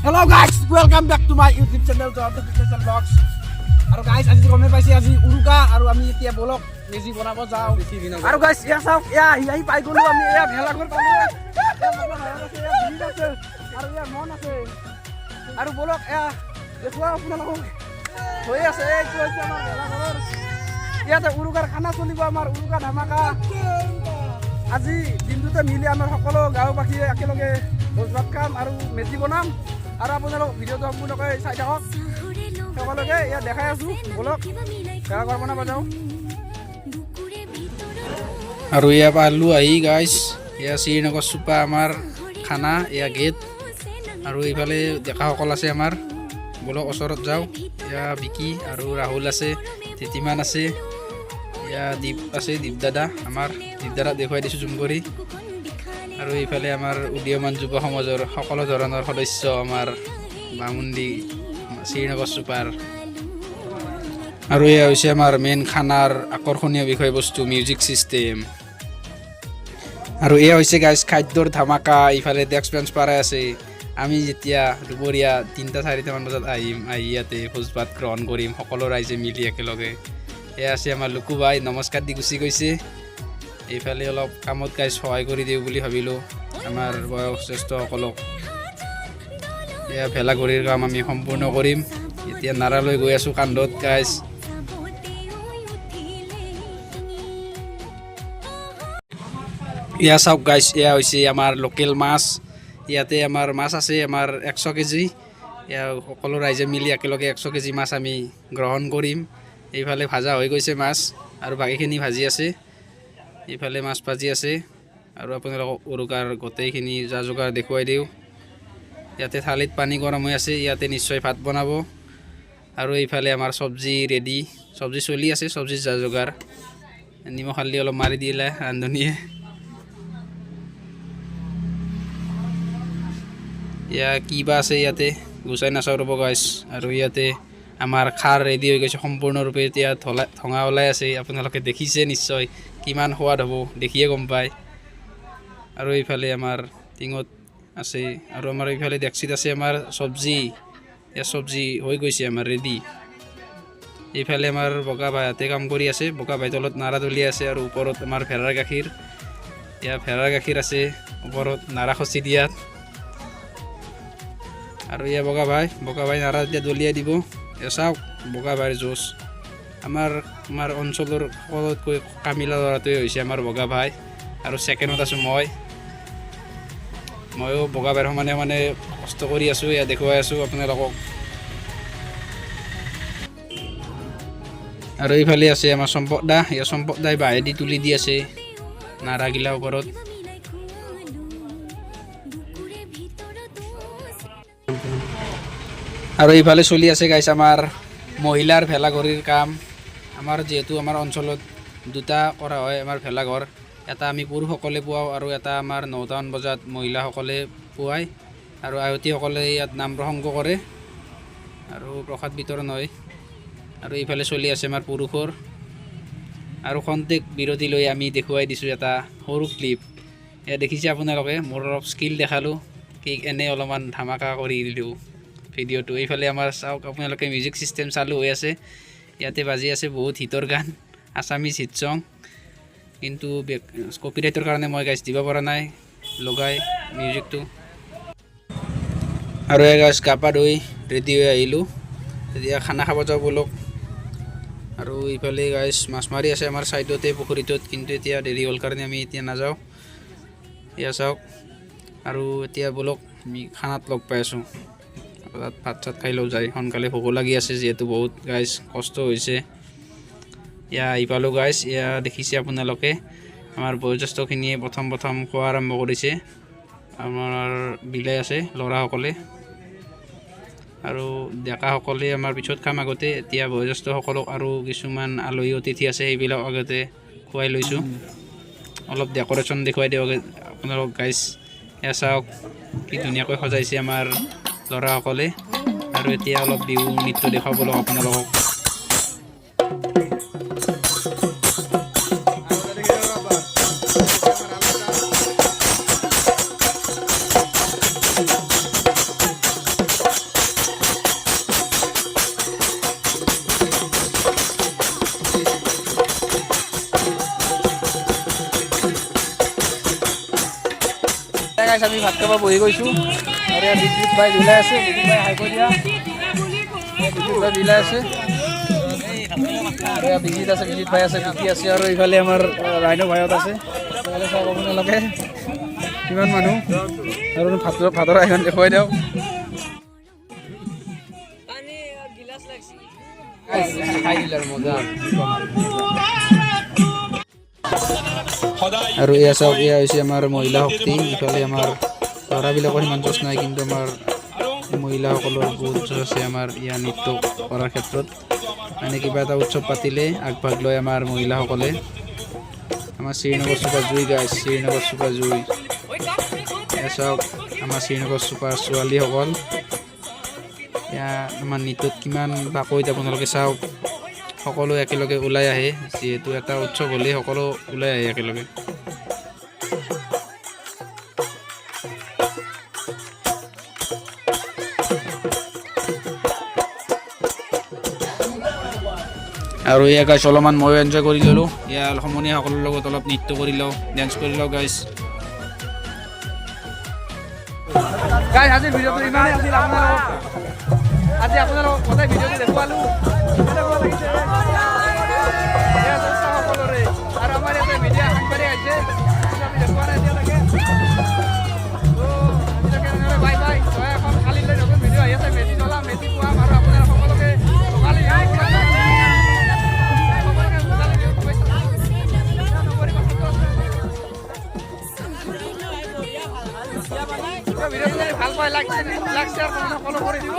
Hello guys, welcome back to my YouTube channel Jonathan Fitness and Vlogs. আৰু guys আজি গমে পাইছে আজি উৰুকা আৰু আমি এতিয়া বলক মেজি বনাব যাও। আৰু guys ইয়া চাওক ইয়া আহি পাই গলো আমি ইয়া ভেলাঘৰ পালো। আৰু ইয়া মন আছে আৰু বলক ইয়া দেখুৱা আপোনালোকক হৈ আছে এইটো হৈছে আমাৰ ভেলাঘৰ। ইয়াতে উৰুকাৰ খানা চলিব আমাৰ উৰুকা ধামাকা। আজি দিনটোতে মিলি আমাৰ সকলো গাঁওবাসী একেলগে ভোজ ভাত খাম আৰু মেজি বনাম। আৰু আপোনালোক ভিডিঅ'টো সম্পূৰ্ণকৈ চাই থাকক। সকলোকে ইয়াত দেখাই আছো বলক ভেলাঘৰ বনাব যাওঁ। আৰু ইয়া পালো আহি গাইজ ইয়া শ্ৰীনগৰ চুপা আমাৰ খানা ইয়া গেট আৰু এইফালে ডেকাসকল আছে আমাৰ বলক ওচৰত যাওঁ। ইয়া বিকি আৰু ৰাহুল আছে তিতিমান আছে ইয়া দীপ আছে দীপ দাদা আমাৰ দীপ দাদা দেখুৱাই দিছোঁ জুম কৰি। আৰু এইফালে আমাৰ উদীয়মান যুৱ সমাজৰ সকলো ধৰণৰ সদস্য আমাৰ বামুণ্ডি শ্ৰীনগৰ চুপাৰ। আৰু এয়া হৈছে আমাৰ মেইন খানাৰ আকৰ্ষণীয় বিষয়বস্তু মিউজিক চিষ্টেম। আৰু এয়া হৈছে গাইজ খাদ্যৰ ধামাকা। ইফালে ডেস্ক বেঞ্চ পাৰাই আছে। আমি যেতিয়া দুপৰীয়া 3-4মান বজাত আহিম আহি ইয়াতে ভোজ ভাত গ্ৰহণ কৰিম সকলো ৰাইজে মিলি একেলগে। এয়া আছে আমাৰ লুকু বাই নমস্কাৰ দি গুচি গৈছে। এইফালে অলপ কামত গাইজ সহায় কৰি দিওঁ বুলি ভাবিলোঁ আমাৰ বয়োজ্যেষ্ঠসকলক। এয়া ভেলাঘৰীৰ কাম আমি সম্পূৰ্ণ কৰিম। এতিয়া নাৰালৈ গৈ আছোঁ কান্ধত গাইজ। এয়া চাওক গাইজ এয়া হৈছে আমাৰ লোকেল মাছ। ইয়াতে আমাৰ মাছ আছে আমাৰ 100 কেজি। এয়া সকলো ৰাইজে মিলি একেলগে 100 কেজি মাছ আমি গ্ৰহণ কৰিম। এইফালে ভাজা হৈ গৈছে মাছ আৰু বাকীখিনি ভাজি আছে। এইফালে মাছ ভাজি আছে আৰু আপোনালোকক উৰুকাৰ গোটেইখিনি যা যোগাৰ দেখুৱাই দিওঁ। ইয়াতে থালিত পানী গৰম হৈ আছে ইয়াতে নিশ্চয় ভাত বনাব। আৰু এইফালে আমাৰ চব্জি ৰেডি চব্জি চলি আছে চব্জিৰ যা যোগাৰ নিমখ হালধি অলপ মাৰি দিলে ৰান্ধনীয়ে। ইয়া কিবা আছে ইয়াতে গুচাই নাচাওঁ ৰ'ব গাইছ। আৰু ইয়াতে আমাৰ খাৰ ৰেডি হৈ গৈছে সম্পূৰ্ণৰূপে। এতিয়া ঠঙা ওলাই আছে আপোনালোকে দেখিছে নিশ্চয় কিমান সোৱাদ হ'ব দেখিয়ে গম পায়। আৰু এইফালে আমাৰ টিঙত আছে আৰু আমাৰ এইফালে ডেক্সিত আছে আমাৰ চব্জি। এয়া চব্জি হৈ গৈছে আমাৰ ৰেডি। এইফালে আমাৰ বগা ভাইহঁতে কাম কৰি আছে। বগা ভাই তলত নাৰা দলিয়াই আছে আৰু ওপৰত আমাৰ ভেড়াৰ গাখীৰ। এয়া ভেড়াৰ গাখীৰ আছে ওপৰত নাৰা খচি দিয়াত। আৰু এয়া বগা ভাই নাৰা এতিয়া দলিয়াই দিব। এয়া চাওক বগা ভাইৰ জোচ। আমাৰ অঞ্চলৰ সকলোতকৈ কামিলা ল'ৰাটোৱে হৈছে আমাৰ বগা ভাই। আৰু ছেকেণ্ডত আছোঁ ময়ো বগা ভাইৰ সমানে কষ্ট কৰি আছোঁ। এয়া দেখুৱাই আছোঁ আপোনালোকক। আৰু এইফালে আছে আমাৰ চম্পক দা। এয়া চম্পক দাই বাঁহেদি তুলি দি আছে নাৰাগিলা ওপৰত। আৰু এইফালে চলি আছে গাইছ আমাৰ মহিলাৰ ভেলাঘৰীৰ কাম। আমাৰ যিহেতু আমাৰ অঞ্চলত দুটা কৰা হয় আমাৰ ভেলাঘৰ। এটা আমি পুৰুষসকলে পুৱাওঁ আৰু এটা আমাৰ 9টামান বজাত মহিলাসকলে পুৱায়। আৰু আয়তীসকলে ইয়াত নাম প্ৰসংগ কৰে আৰু প্ৰসাদ বিতৰণ হয়। আৰু এইফালে চলি আছে আমাৰ পুৰুষৰ। আৰু খন্তেক বিৰতি লৈ আমি দেখুৱাই দিছোঁ এটা সৰু ক্লিপ। এয়া দেখিছে আপোনালোকে মোৰ অলপ স্কিল দেখালোঁ কি এনে অলপমান ধামাকা কৰি দিলোঁ ভিডিঅ'টো। এইফালে আমাৰ চাওক আপোনালোকে মিউজিক চিষ্টেম চালু হৈ আছে। ইয়াতে বাজি আছে বহুত হিটৰ গান আছামিজ হিট চং। কিন্তু কপিৰাইটৰ কাৰণে মই গাইজ দিব পৰা নাই লগাই মিউজিকটো। আৰু এই গাইজ গা পা ধুই ৰেডি হৈ আহিলোঁ এতিয়া খানা খাব যাওঁ বলক। আৰু এইফালে গাইজ মাছ মাৰি আছে আমাৰ ছাইডতে পুখুৰীটোত। কিন্তু এতিয়া দেৰি হ'ল কাৰণে আমি এতিয়া নাযাওঁ। এয়া চাওক আৰু এতিয়া বলক আমি খানাত লগ পাই আছোঁ। তাত ভাত চাত খাই লওঁ যায় সোনকালে ভোকো লাগি আছে যিহেতু বহুত গাইজ কষ্ট হৈছে। এয়া আহি পালোঁ গাইজ। এয়া দেখিছে আপোনালোকে আমাৰ বয়োজ্যেষ্ঠখিনিয়ে প্ৰথম খোৱা আৰম্ভ কৰিছে। আমাৰ বিলাই আছে ল'ৰাসকলে আৰু ডেকাসকলে আমাৰ পিছত খাম আগতে। এতিয়া বয়োজ্যেষ্ঠসকলক আৰু কিছুমান আলহী অতিথি আছে সেইবিলাক আগতে খুৱাই লৈছোঁ। অলপ ডেক'ৰেশ্যন দেখুৱাই দিয়ক আপোনালোক গাইজ। এয়া চাওক কি ধুনীয়াকৈ সজাইছে আমাৰ ল'ৰাসকলে। আৰু এতিয়া অলপ বিহু নৃত্য দেখুৱাব লওঁ আপোনালোকক। গাইছ আমি ভাত খাব বহি গৈছোঁ আৰু ইয়াত বিদ্যুৎ ভাই বিলাই আছে বিদ্যুৎ ভাই হাই কৰি দিয়া বিদ্যুৎ ভাই বিলাই আছে আৰু বিজিত আছে বিজিত ভাই আছে বিকি আছে আৰু ইফালে আমাৰ ৰাইনো ভাইহঁত আছে ইফালে চাওক আপোনালোকে কিমান মানুহ আৰু ভাতৰ আয়োজন দেখুৱাই দিয়ক আৰু এয়া চাওক এয়া হৈছে আমাৰ মহিলা শক্তি ইফালে আমাৰ ল'ৰাবিলাকৰ সিমান জোচ নাই কিন্তু আমাৰ মহিলাসকলৰ বহুত জোচ আছে আমাৰ ইয়াৰ নৃত্য কৰাৰ ক্ষেত্ৰত মানে কিবা এটা উৎসৱ পাতিলে আগভাগ লয় আমাৰ মহিলাসকলে আমাৰ শ্ৰীনগৰ চুপাৰ জুই গাইছ শ্ৰীনগৰ চুপাৰ জুই এয়া চাওক আমাৰ শ্ৰীনগৰ চুপাৰ ছোৱালীসকল এয়া আমাৰ নৃত্যত কিমান পাকৈত আপোনালোকে চাওক সকলো একেলগে ওলাই আহে যিহেতু এটা উৎসৱ হ'লে সকলো ওলাই আহে একেলগে আৰু এয়া গাইছ অলপমান ময়ো এনজয় কৰি ল'লোঁ এয়া সমনীয়াসকলৰ লগত অলপ নৃত্য কৰি লওঁ ডেন্স কৰি লওঁ গাইছ গাইছ আজিৰ ভিডিঅ'টো ইমানেই আছিল আজি আপোনালোকক সদায় ভিডিঅ'টো দেখুৱালোঁ সকলোৰে আৰু আমাৰ ইয়াতে মিডিয়া সাংবাদিক আহিছে আমি দেখুওৱা নাই এতিয়ালৈকে বাই বাই এখন কালিলৈ নতুন ভিডিঅ' আহি আছে মেজি জ্বলাম মেজি পুৱাম আৰু আপোনাৰ সকলোকে ভিডিঅ'টো যদি ভাল পায় লাইক শ্বেয়াৰ ফ'ল' কৰি দিব